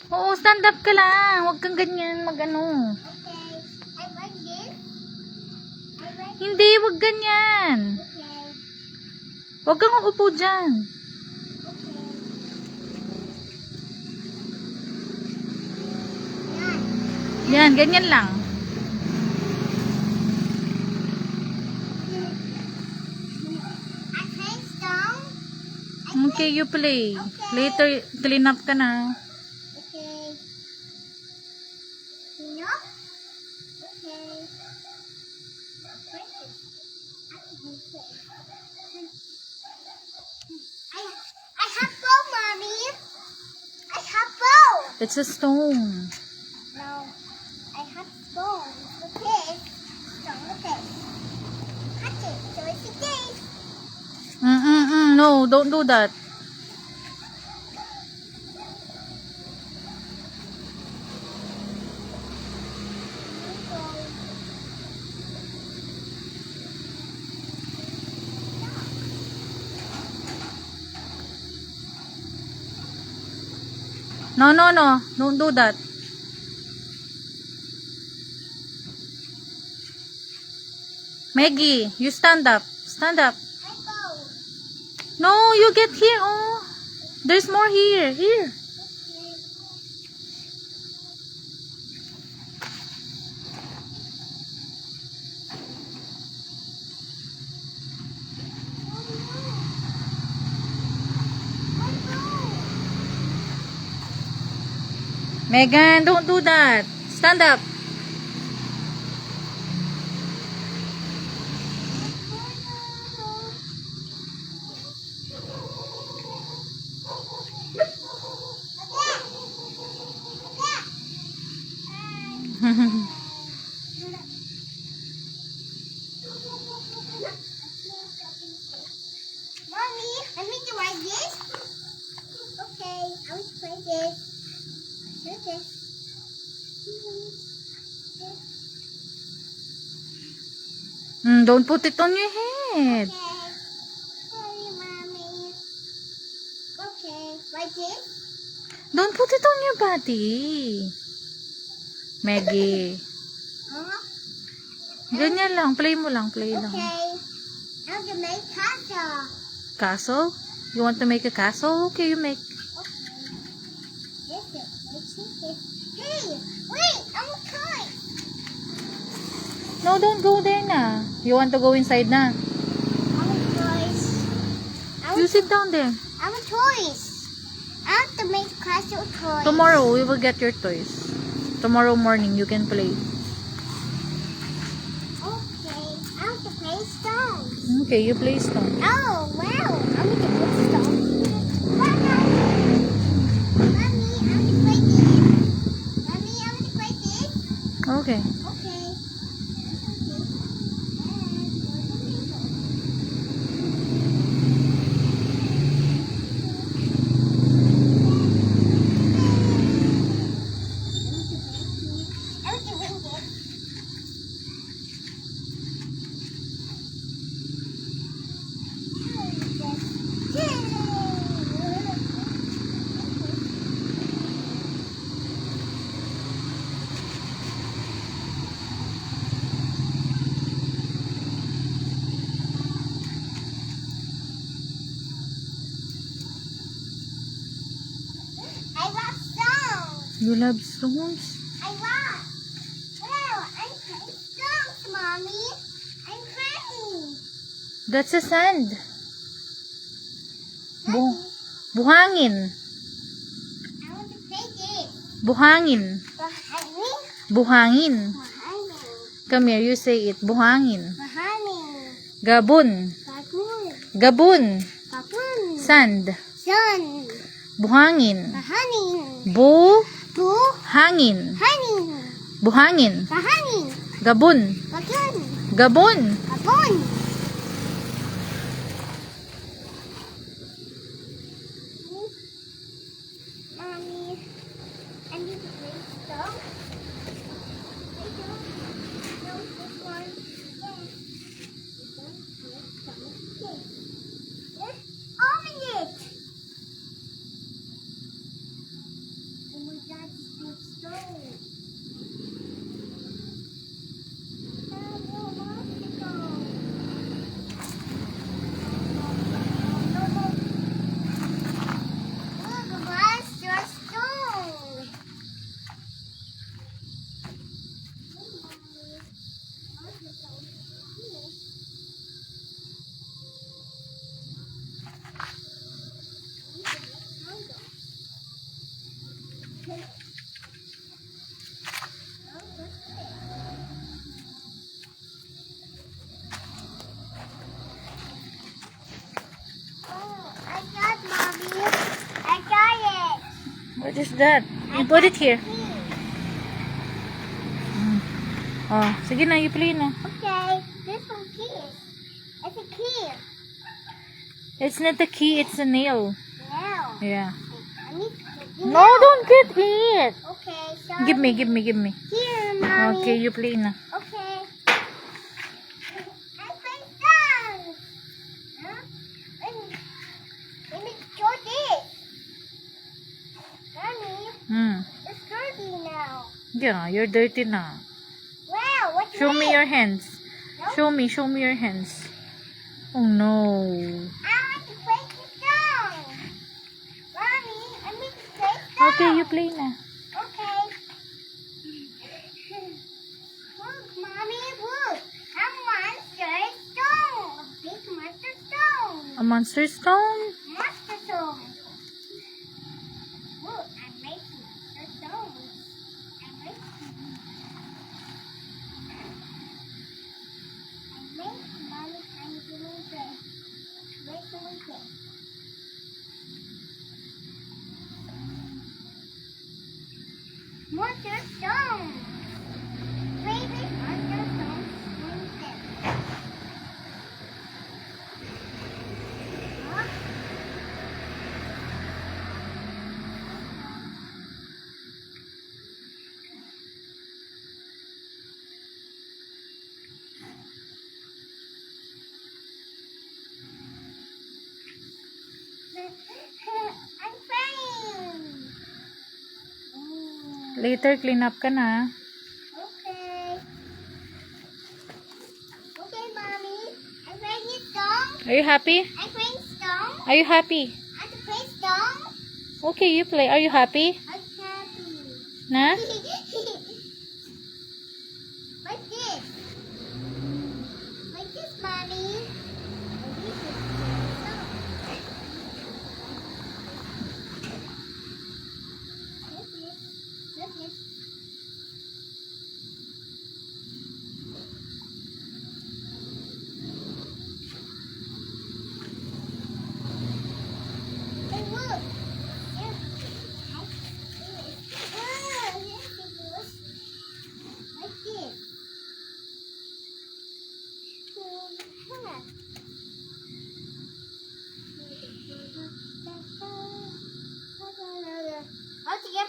Oo, stand up ka lang. Huwag kang ganyan mag-ano. Okay. I like this. I like Hindi, huwag ganyan. okay. Huwag kang uupo dyan. Yan. Yan, ganyan lang. I play stone. Okay, you play. Okay. Later, clean up ka na. Okay. Nope. Okay. I have bow, mommy. I have bow. It's a stone. No, I have bone. Okay. Stone. Okay. Cut it. So it's a case. No, don't do that. No, no, no. Don't do that. Maggie, you stand up. Stand up. I go. No, you get here. Oh, there's more here. Here. Megan, don't do that. Stand up. Mommy, let me do like this. Okay, I will play this. Do this. Don't put it on your head. Okay. Sorry, mommy. Okay, like this. Don't put it on your body. Maggie. Huh? Ganyan lang. Play mo lang. Play lang. Okay. Now to make castle. Castle? You want to make a castle? Okay, you make. This is. Hey, wait! I'm a toy. No, don't go there na. You want to go inside na. I'm a toys. You sit down there. I'm a toys. I have to make castle toys. Tomorrow, we will get your toys. Tomorrow morning, you can play. Okay. I have to play stones. Okay, you play stone. Oh, wow. I'm going to play stones. Wow. Mommy, I'm going to play this. Mommy, I'm going to play this. Okay. Okay. I'm doing this. I love stones. You love stones? I love. Wow, I'm playing stones, Mommy. I'm playing. That's a sand. Mommy, Buhangin. I want to play this. Buhangin. Mahani? Buhangin. Mahani. Come here, you say it. Buhangin. Mahani. Gabon. Bagun. Gabon. Bagun. Sand. Sun. Buhangin. Mahani. Bu. Bu. Hangin. Honey. Buhangin. Mahani. Gabon. Bagun. Gabon. Babon. Mommy, I need to play stone. I don't know this one. Yeah. Let's open it. Oh my God. What is that? You put it here. Key. Oh, sige na, you play na. Okay, this one key. It's a key. It's not a key, it's a nail. Now, Yeah. I need to No, don't get it. Okay, sorry. Give me. Here, mommy. Okay, you play na. Okay. I play dance. Huh? Let me show this. Mommy, it's dirty now. Yeah, you're dirty now. Wow, what's Show me this? your hands. No? Show me your hands. Oh no. I want to play the song. Mommy, I need to play song. Okay, you play na. Okay. Look, Mommy, look. A monster stone. A big monster stone. A monster stone? Monster stone. Look, I made monster stone. I made Mommy, I'm doing this. We're doing this. Monster stone. Baby monster stone. Doing this. Huh? I'm playing. Later, clean up ka na. Okay. Okay, Mommy. I'm playing this song. Are you happy? I'm playing song. Are you happy? I'm to play song. Okay, you play. Are you happy? I'm happy. Na? Like this. Like this, Mommy. And this is song. Look this. Hey, look. There's like this. How to get